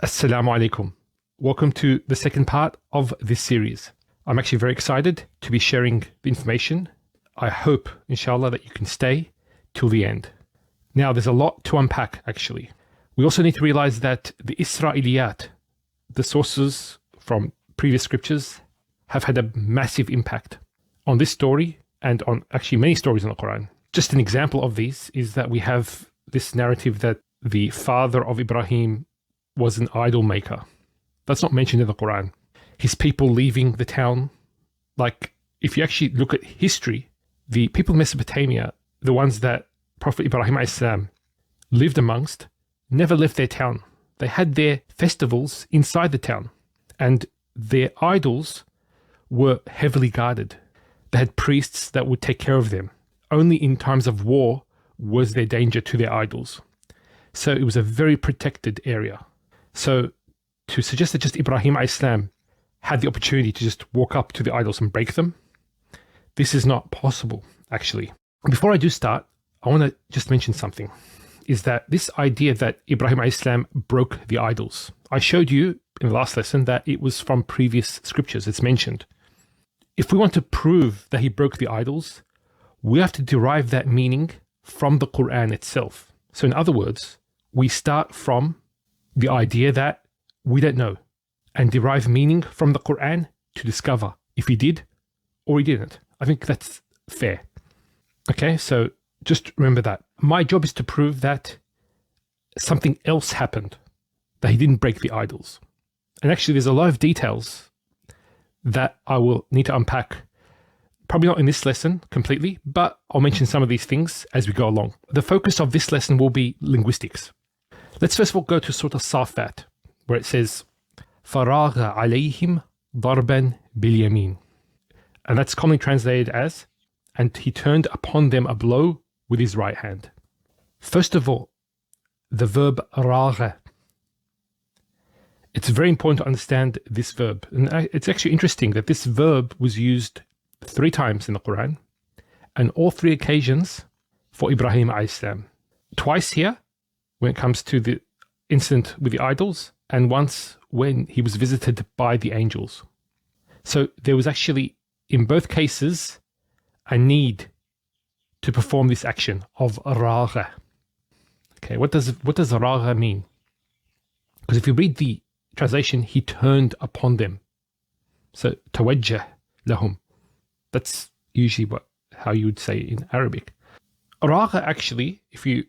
Assalamu alaikum. Welcome to the second part of this series. I'm actually very excited to be sharing the information. I hope, inshallah, that you can stay till the end. Now, there's a lot to unpack, actually. We also need to realize that the Isra'iliyat, the sources from previous scriptures, have had a massive impact on this story and on actually many stories in the Quran. Just an example of these is that we have this narrative that the father of Ibrahim was an idol maker. That's not mentioned in the Quran. His people leaving the town, like if you actually look at history, the people of Mesopotamia, the ones that Prophet Ibrahim Islam lived amongst, never left their town. They had their festivals inside the town, and their idols were heavily guarded. They had priests that would take care of them. Only in times of war was there danger to their idols. So it was a very protected area. So to suggest that just Ibrahim Islam had the opportunity to just walk up to the idols and break them, this is not possible, actually. Before I do start, I want to just mention something, is that this idea that Ibrahim Islam broke the idols. I showed you in the last lesson that it was from previous scriptures, it's mentioned. If we want to prove that he broke the idols, we have to derive that meaning from the Quran itself. So in other words, we start from the idea that we don't know and derive meaning from the Quran to discover if he did or he didn't. I think that's fair. Okay, so just remember that. My job is to prove that something else happened, that he didn't break the idols. And actually, there's a lot of details that I will need to unpack. Probably not in this lesson completely, but I'll mention some of these things as we go along. The focus of this lesson will be linguistics. Let's first of all go to Surah As-Safat, where it says, فَرَاغَ عَلَيْهِمْ ضَرْبًا بِالْيَمِينِ. And that's commonly translated as, and he turned upon them a blow with his right hand. First of all, the verb رَاغَ. It's very important to understand this verb. And it's actually interesting that this verb was used 3 times in the Quran, and all 3 occasions for Ibrahim Islam. Twice here, when it comes to the incident with the idols, and once when he was visited by the angels. So there was actually, in both cases, a need to perform this action of ragha. Okay, what does ragha mean? Because if you read the translation, he turned upon them. So tawajjah lahum. That's usually how you would say it in Arabic. Ragha actually, if you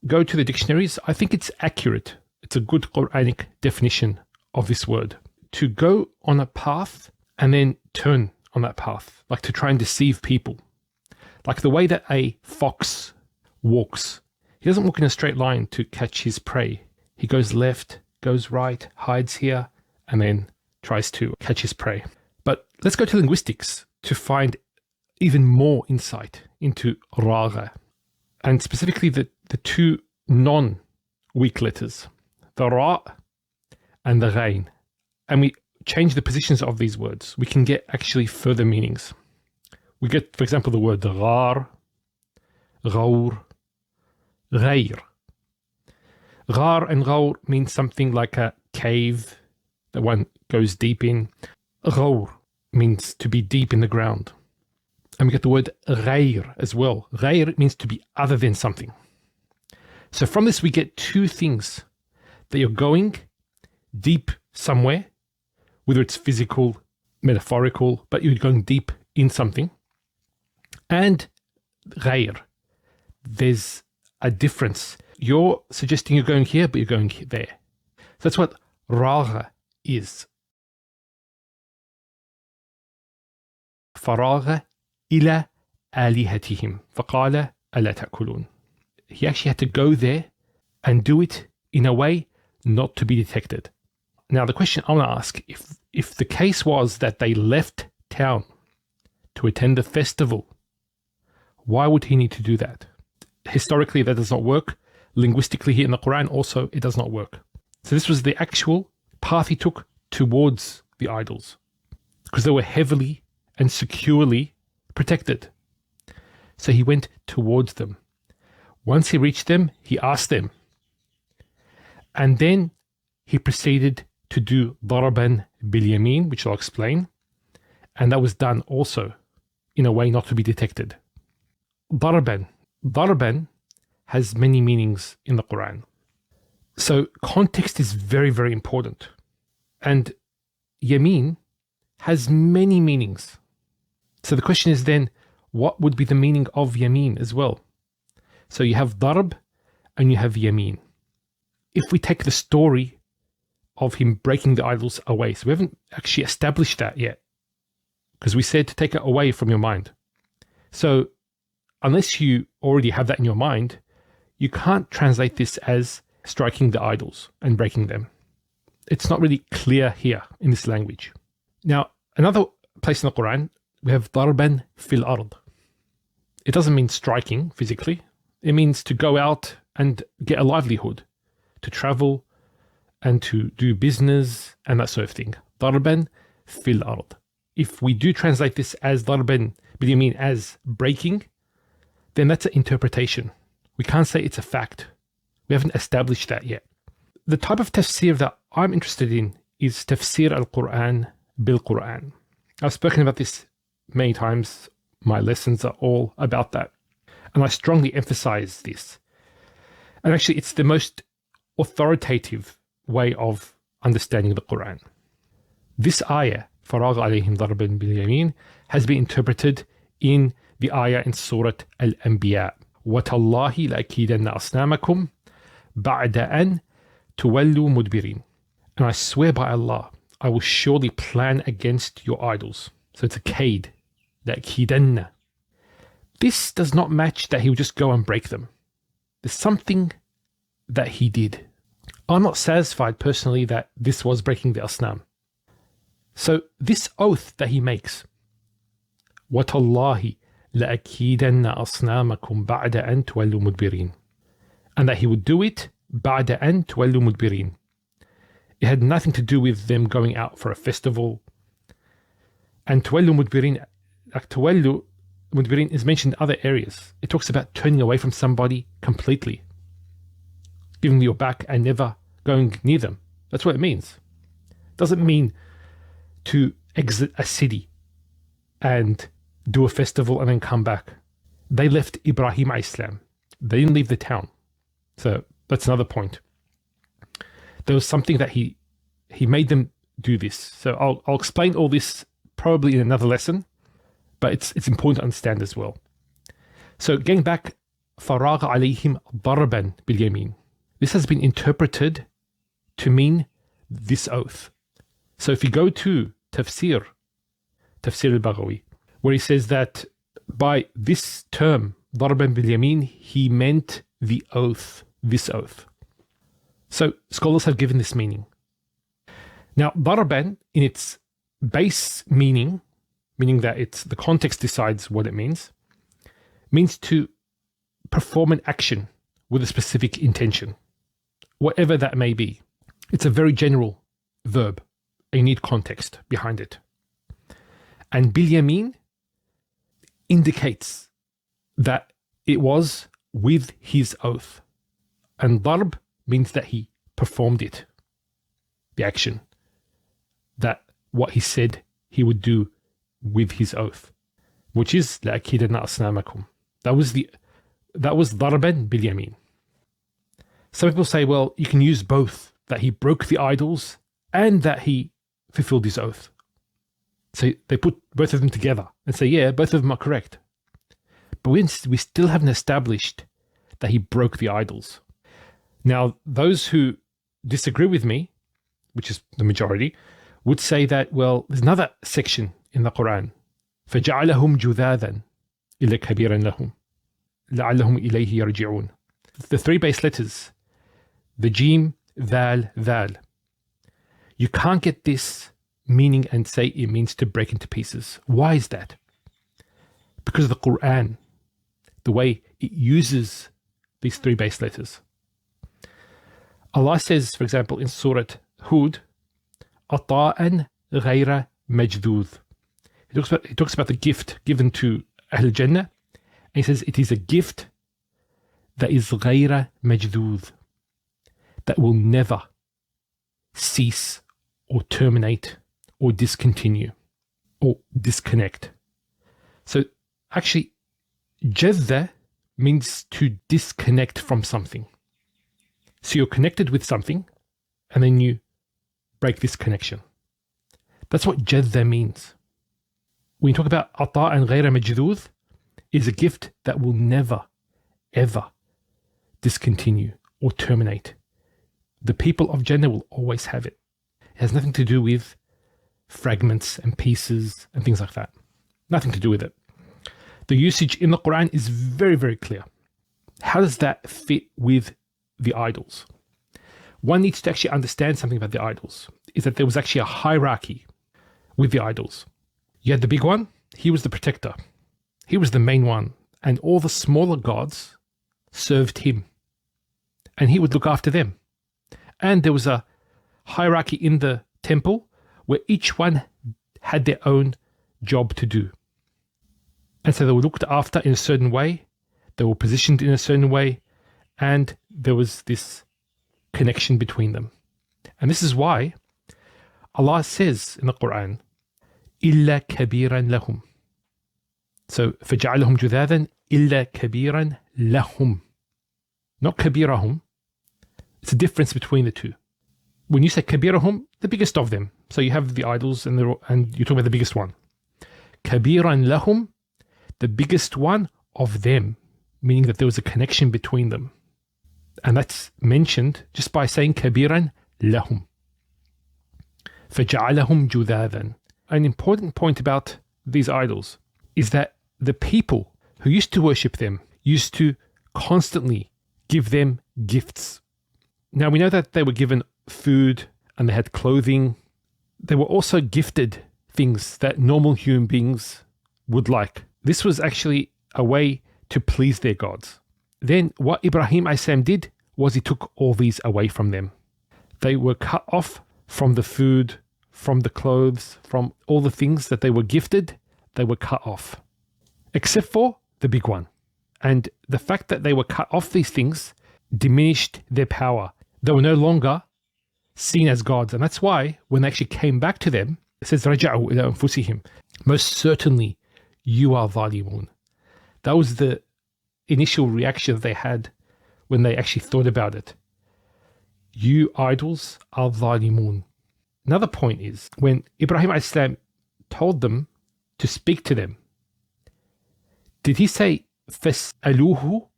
go to the dictionaries, I think it's accurate. It's a good Quranic definition of this word. To go on a path and then turn on that path, like to try and deceive people. Like the way that a fox walks. He doesn't walk in a straight line to catch his prey. He goes left, goes right, hides here, and then tries to catch his prey. But let's go to linguistics to find even more insight into ragha, and specifically the 2 non-weak letters, the ra and the ghain. And we change the positions of these words, we can get actually further meanings. We get, for example, the word ghar, ghaur, ghair. Ghar and ghaur means something like a cave that one goes deep in. Ghaur means to be deep in the ground. And we get the word ghair as well. Ghair means to be other than something. So from this we get 2 things, that you're going deep somewhere, whether it's physical, metaphorical, but you're going deep in something. And ghair, there's a difference. You're suggesting you're going here, but you're going there. So that's what ragha is. فَرَاغَ إِلَى آلِهَتِهِمْ فَقَالَ أَلَا تَأْكُلُونَ. He actually had to go there and do it in a way not to be detected. Now the question I want to ask, if the case was that they left town to attend the festival, why would he need to do that? Historically, that does not work. Linguistically here in the Quran also, it does not work. So this was the actual path he took towards the idols, because they were heavily and securely protected. So he went towards them. Once he reached them, he asked them. And then he proceeded to do Daraban bil Yamin, which I'll explain, and that was done also in a way not to be detected. Daraban. Daraban has many meanings in the Quran. So context is very, very important. And Yamin has many meanings. So the question is then, what would be the meaning of Yamin as well? So you have Darb and you have Yamin. If we take the story of him breaking the idols away, so we haven't actually established that yet, because we said to take it away from your mind. So unless you already have that in your mind, you can't translate this as striking the idols and breaking them. It's not really clear here in this language. Now, another place in the Quran, we have Darban fil ard. It doesn't mean striking physically. It means to go out and get a livelihood, to travel and to do business and that sort of thing. Darban fil ard. If we do translate this as Darban bil Yamin as breaking, then that's an interpretation. We can't say it's a fact. We haven't established that yet. The type of tafsir that I'm interested in is tafsir al-Quran bil-Quran. I've spoken about this many times. My lessons are all about that. And I strongly emphasize this. And actually, it's the most authoritative way of understanding the Quran. This ayah, فَرَاغَ عَلَيْهِمْ ضَرْبًا بِالْيَمِينِ, has been interpreted in the ayah in Surah Al-Anbiya. وَتَاللَّهِ لَأَكِيدَنَّ أَصْنَامَكُمْ بَعْدَ أَنْ تُوَلُّوا مُدْبِرِينَ. And I swear by Allah, I will surely plan against your idols. So it's a kaid, لَأَكِيدَنَّ. This does not match that he would just go and break them. There's something that he did. I'm not satisfied personally that this was breaking the asnam. So this oath that he makes, وَتَاللَّهِ لَأَكِيدَنَّ أَصْنَامَكُمْ بَعْدَ أَنْ تُوَلُّوا مُدْبِرِينَ, and that he would do it بَعْدَ أَنْ تُوَلُّوا مُدْبِرِينَ. It had nothing to do with them going out for a festival. And تُوَلُّوا مُدْبِرِينَ, like تُوَلُّوا مُدْبِرِينَ is mentioned in other areas. It talks about turning away from somebody completely, giving your back and never going near them. That's what it means. It doesn't mean to exit a city and do a festival and then come back. They left Ibrahim Islam. They didn't leave the town. So that's another point. There was something that he made them do this. So I'll explain all this probably in another lesson, but it's important to understand as well. So getting back, فَرَاغَ عَلَيْهِمْ ضَرْبًا بِالْيَمِينِ. This has been interpreted to mean this oath. So if you go to Tafsir al-Baghawi, where he says that by this term, ضَرْبًا بِالْيَمِينِ, he meant the oath, this oath. So scholars have given this meaning. Now, ضَرْبًا in its base meaning that it's the context decides what it means to perform an action with a specific intention, whatever that may be. It's a very general verb. You need context behind it. And bil-yamin indicates that it was with his oath. And darb means that he performed it, the action, that what he said he would do with his oath, which is لَأَكِيدَنَّ أَصْنَامَكُمْ. That was ضَرْبًا بِالْيَمِينِ. Some people say, well, you can use both, that he broke the idols and that he fulfilled his oath. So they put both of them together and say, yeah, both of them are correct. But we still haven't established that he broke the idols. Now, those who disagree with me, which is the majority, would say that, well, there's another section in the Quran. فَجَعَلَهُمْ جُذَاذًا إِلَّا كَبِيرًا لَهُمْ لَعَلَّهُمْ إِلَيْهِ يَرْجِعُونَ. The three base letters, the Jim, Dhal, Dhal. You can't get this meaning and say it means to break into pieces. Why is that? Because of the Quran, the way it uses these three base letters. Allah says, for example, in Surah Hud, عطاء غير مجذوذ. He talks about the gift given to Ahl Jannah, and he says it is a gift that is غير مجذوذ, that will never cease or terminate or discontinue or disconnect. So actually, jazza means to disconnect from something. So you're connected with something and then you break this connection. That's what jazza means. When you talk about ata and ghayra majdud, is a gift that will never, ever discontinue or terminate. The people of Jannah will always have it. It has nothing to do with fragments and pieces and things like that. Nothing to do with it. The usage in the Quran is very, very clear. How does that fit with the idols? One needs to actually understand something about the idols, is that there was actually a hierarchy with the idols. You had the big one, he was the protector. He was the main one, and all the smaller gods served him, and he would look after them. And there was a hierarchy in the temple where each one had their own job to do. And so they were looked after in a certain way, they were positioned in a certain way, and there was this connection between them. And this is why Allah says in the Quran, إِلَّا كَبِيرًا لَهُمْ. So, فَجَعَلَهُمْ جُذَاذًا إِلَّا كَبِيرًا لَهُمْ. Not كَبِيرَهُمْ. It's a difference between the two. When you say كَبِيرَهُمْ, the biggest of them. So you have the idols and you're talking about the biggest one. كَبِيرًا لَهُمْ, the biggest one of them, meaning that there was a connection between them. And that's mentioned just by saying كَبِيرًا لَهُمْ. فَجَعَلَهُمْ جُذَاذًا. An important point about these idols is that the people who used to worship them used to constantly give them gifts. Now we know that they were given food and they had clothing. They were also gifted things that normal human beings would like. This was actually a way to please their gods. Then what Ibrahim a.s. did was he took all these away from them. They were cut off from the food, from the clothes, from all the things that they were gifted. They were cut off, except for the big one. And the fact that they were cut off these things diminished their power. They were no longer seen as gods. And that's why when they actually came back to them, it says, رَجَعُوا إِلَىٰ أَنفُسِهِمْ. Most certainly, you are ظالمون. That was the initial reaction they had when they actually thought about it. You idols are ظالمون. Another point is, when Ibrahim a.s. told them to speak to them, did he say فَاسْأَلُوهُ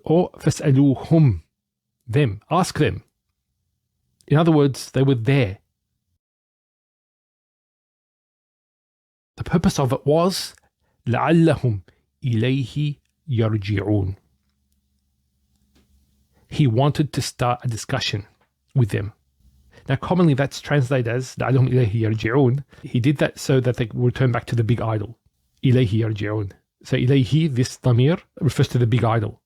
or فَاسْأَلُوهُمْ? Them, ask them. In other words, they were there. The purpose of it was لَعَلَّهُمْ إِلَيْهِ يَرْجِعُونَ. He wanted to start a discussion with them. Now, commonly that's translated as لَعَلَّهُمْ إِلَيْهِ يَرْجِعُونَ. He did that so that they would return back to the big idol. إِلَيْهِ يَرْجِعُونَ. So إِلَيْهِ, this damir, refers to the big idol.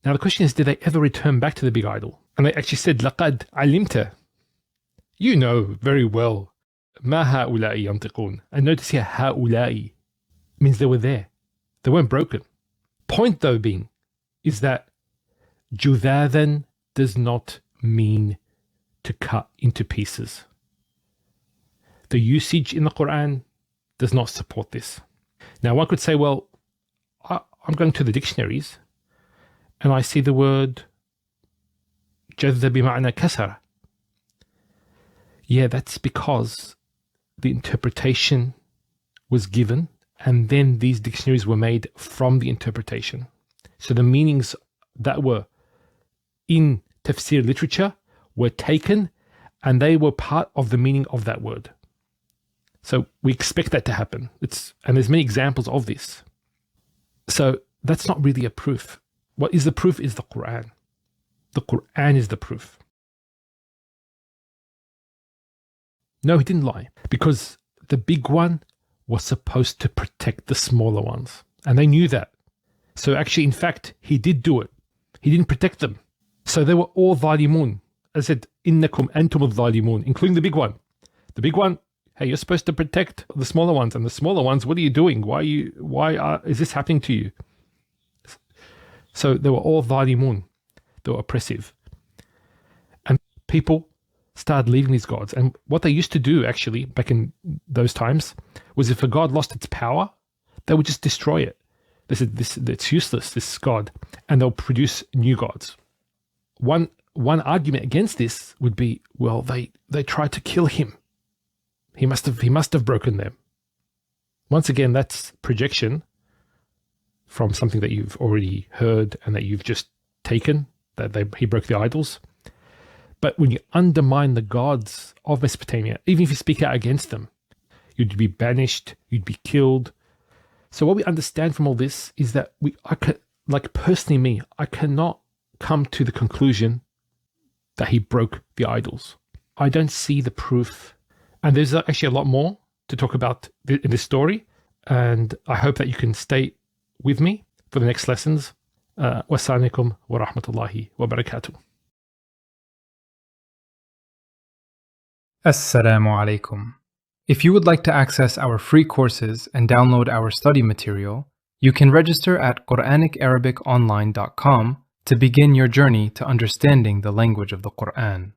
Now the question is, did they ever return back to the big idol? And they actually said, لَقَدْ عَلِمْتَ. You know very well. مَا هَؤُلَاءِ يَنْطِقُونَ. And notice here, هَؤُلَاءِ means they were there. They weren't broken. Point though being is that جُذَاذًا does not mean to cut into pieces. The usage in the Quran does not support this. Now one could say, well, I'm going to the dictionaries and I see the word جذ بمعنى كسر. Yeah, that's because the interpretation was given and then these dictionaries were made from the interpretation. So the meanings that were in tafsir literature were taken and they were part of the meaning of that word. So we expect that to happen. And there's many examples of this. So that's not really a proof. What is the proof is the Quran. The Quran is the proof. No, he didn't lie, because the big one was supposed to protect the smaller ones. And they knew that. So actually, in fact, he did do it. He didn't protect them. So they were all ظالمون. As I said, إنكم أنتم الظالمون, including the big one. The big one, hey, you're supposed to protect the smaller ones, and the smaller ones, what are you doing? Is this happening to you? So they were all ظالمون. They were oppressive. And people started leaving these gods. And what they used to do, actually, back in those times, was if a god lost its power, they would just destroy it. They said, it's useless, this god, and they'll produce new gods. One argument against this would be, well, they tried to kill him. He must have broken them. Once again, that's projection from something that you've already heard and that you've just taken, that he broke the idols. But when you undermine the gods of Mesopotamia, even if you speak out against them, you'd be banished, you'd be killed. So what we understand from all this is that I cannot come to the conclusion that he broke the idols. I don't see the proof. And there's actually a lot more to talk about in this story. And I hope that you can stay with me for the next lessons. Wassalamu alaikum wa rahmatullahi wa barakatuh. Assalamu alaikum. If you would like to access our free courses and download our study material, you can register at QuranicArabicOnline.com to begin your journey to understanding the language of the Quran.